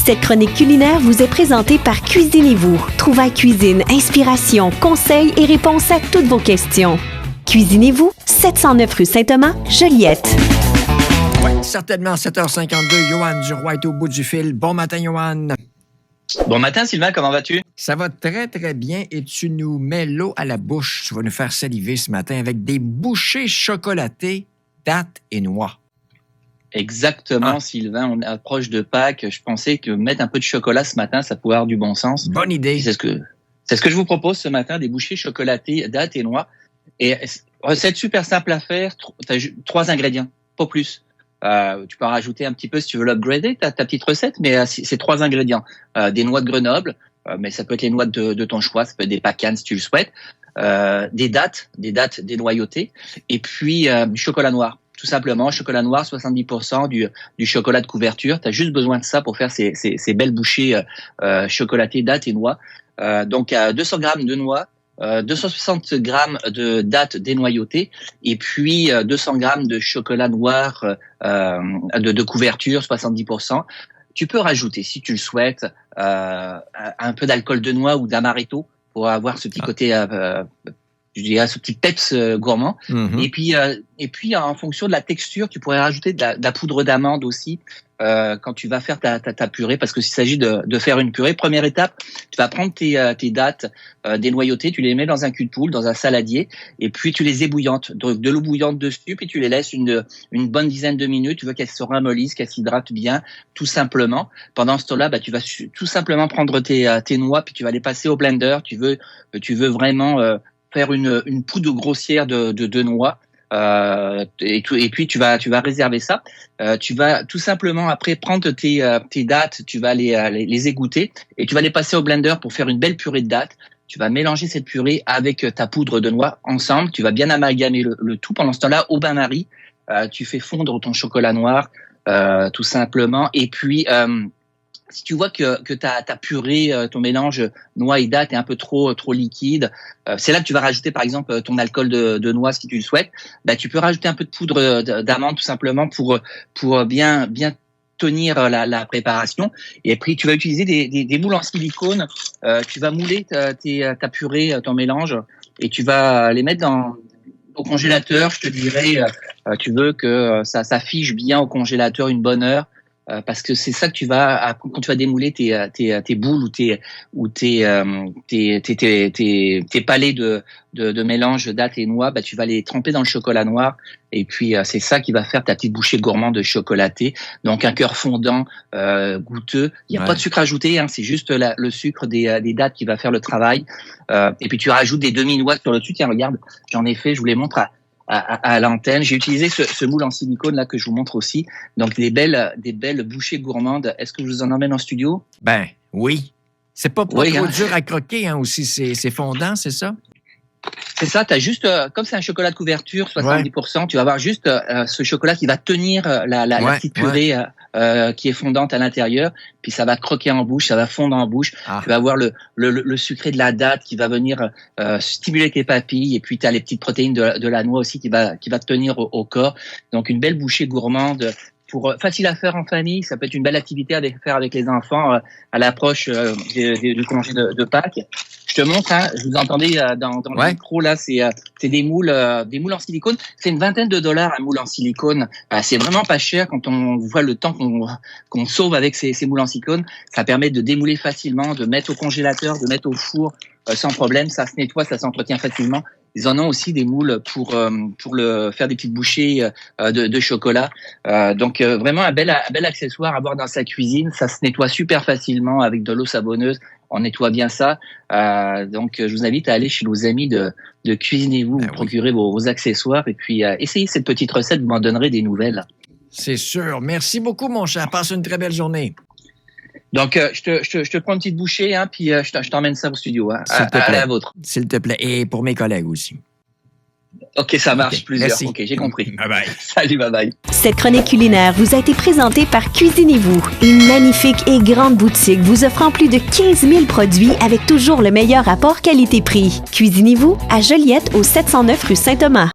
Cette chronique culinaire vous est présentée par Cuisinez-vous. Trouvailles cuisine, inspiration, conseils et réponses à toutes vos questions. Cuisinez-vous, 709 rue Saint-Thomas, Joliette. Oui, certainement, 7h52. Johan Duroy est au bout du fil. Bon matin, Johan. Bon matin, Sylvain, comment vas-tu? Ça va très, très bien et tu nous mets l'eau à la bouche. Tu vas nous faire saliver ce matin avec des bouchées chocolatées, dattes et noix. Exactement, Sylvain. On approche de Pâques. Je pensais que mettre un peu de chocolat ce matin, ça pouvait avoir du bon sens. Bonne idée. C'est ce que je vous propose ce matin, des bouchées chocolatées, dattes et noix. Et recette super simple à faire. T'as 3 ingrédients, pas plus. Tu peux en rajouter un petit peu si tu veux l'upgrader, ta petite recette, mais c'est 3 ingrédients. Des noix de Grenoble, mais ça peut être les noix de ton choix, ça peut être des packanes si tu le souhaites. Des dattes dénoyautées, et puis du chocolat noir. Tout simplement, chocolat noir, 70% du chocolat de couverture. Tu as juste besoin de ça pour faire ces belles bouchées chocolatées, dattes et noix. Donc, 200 grammes de noix, 260 grammes de dattes dénoyautées et puis 200 grammes de chocolat noir de couverture, 70%. Tu peux rajouter, si tu le souhaites, un peu d'alcool de noix ou d'amaretto pour avoir ce petit côté... je dirais ce petit peps gourmand. Mm-hmm. Et puis en fonction de la texture, tu pourrais rajouter de la poudre d'amande aussi quand tu vas faire ta purée, parce que s'il s'agit de faire une purée, première étape, tu vas prendre tes dattes dénoyautées, tu les mets dans un cul de poule, dans un saladier, et puis tu les ébouillantes, donc de l'eau bouillante dessus, puis tu les laisses une bonne dizaine de minutes. Tu veux qu'elles se ramollissent, qu'elles s'hydratent bien, tout simplement. Pendant ce temps-là, tu vas tout simplement prendre tes noix, puis tu vas les passer au blender. Tu veux vraiment faire une poudre grossière de noix, et puis tu vas réserver ça. Tu vas tout simplement après prendre tes dattes, tu vas les égoutter et tu vas les passer au blender pour faire une belle purée de dattes. Tu vas mélanger cette purée avec ta poudre de noix ensemble. Tu vas bien amalgamer le tout. Pendant ce temps-là, au bain-marie, tu fais fondre ton chocolat noir, tout simplement. Et puis si tu vois que ta purée, ton mélange noix et dattes est un peu trop liquide, c'est là que tu vas rajouter par exemple ton alcool de noix si tu le souhaites. Tu peux rajouter un peu de poudre d'amande tout simplement pour bien tenir la préparation. Et puis tu vas utiliser des moules en silicone. Tu vas mouler ta purée, ton mélange, et tu vas les mettre au congélateur. Je te dirais, tu veux que ça fige bien au congélateur une bonne heure. Parce que c'est ça que tu vas, quand tu vas démouler tes boules ou tes palets de mélange dattes et noix, tu vas les tremper dans le chocolat noir, et puis c'est ça qui va faire ta petite bouchée gourmande chocolatée. Donc un cœur fondant, goûteux. Il n'y a pas de sucre ajouté, c'est juste le sucre des dattes qui va faire le travail. Et puis tu rajoutes des demi-noix sur le dessus. Tiens, regarde, j'en ai fait, je vous les montre à l'antenne. J'ai utilisé ce moule en silicone là que je vous montre aussi. Donc des belles bouchées gourmandes. Est-ce que je vous en emmène en studio? Oui. C'est pas trop dur à croquer aussi. C'est fondant, c'est ça? C'est ça. T'as juste, comme c'est un chocolat de couverture, 70%, tu vas avoir juste ce chocolat qui va tenir la petite purée qui est fondante à l'intérieur. Puis ça va croquer en bouche, ça va fondre en bouche. Tu vas avoir le sucré de la date qui va venir stimuler tes papilles. Et puis tu as les petites protéines de la noix aussi qui va te tenir au corps. Donc une belle bouchée gourmande. Facile à faire en famille, ça peut être une belle activité à faire avec les enfants à l'approche du congé de Pâques. Je te montre, je vous entendais dans le micro là, c'est des moules en silicone. C'est une vingtaine de dollars un moule en silicone. C'est vraiment pas cher quand on voit le temps qu'on sauve avec ces moules en silicone. Ça permet de démouler facilement, de mettre au congélateur, de mettre au four sans problème. Ça se nettoie, ça s'entretient facilement. Ils en ont aussi des moules pour faire des petites bouchées de chocolat. Donc vraiment un bel accessoire à avoir dans sa cuisine. Ça se nettoie super facilement avec de l'eau savonneuse. On nettoie bien ça. Donc je vous invite à aller chez nos amis de Cuisinez-vous, vous procurer vos accessoires et puis essayez cette petite recette. Vous m'en donnerez des nouvelles. C'est sûr. Merci beaucoup, mon cher. Passe une très belle journée. Donc, je te prends une petite bouchée, puis je t'emmène ça au studio, S'il te plaît. À la vôtre. S'il te plaît. Et pour mes collègues aussi. OK, ça marche, plusieurs. Merci. OK, j'ai compris. Bye-bye. Salut, bye-bye. Cette chronique culinaire vous a été présentée par Cuisinez-vous, une magnifique et grande boutique vous offrant plus de 15 000 produits avec toujours le meilleur rapport qualité-prix. Cuisinez-vous à Joliette au 709 rue Saint-Thomas.